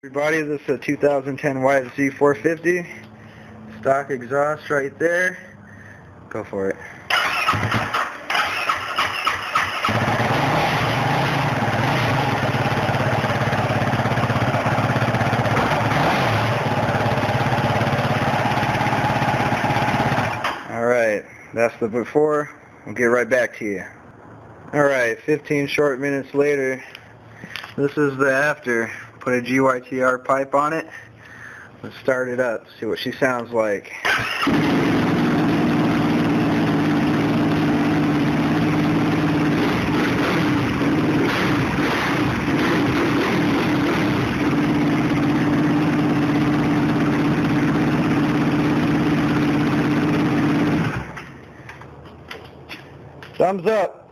Everybody, this is a 2010 YFZ450. Stock exhaust right there. Go for it. Alright, that's the before. We'll get right back to you. Alright, 15 short minutes later. This is the after. Put a gytr pipe on it. Let's start it up, see what she sounds like. Thumbs up.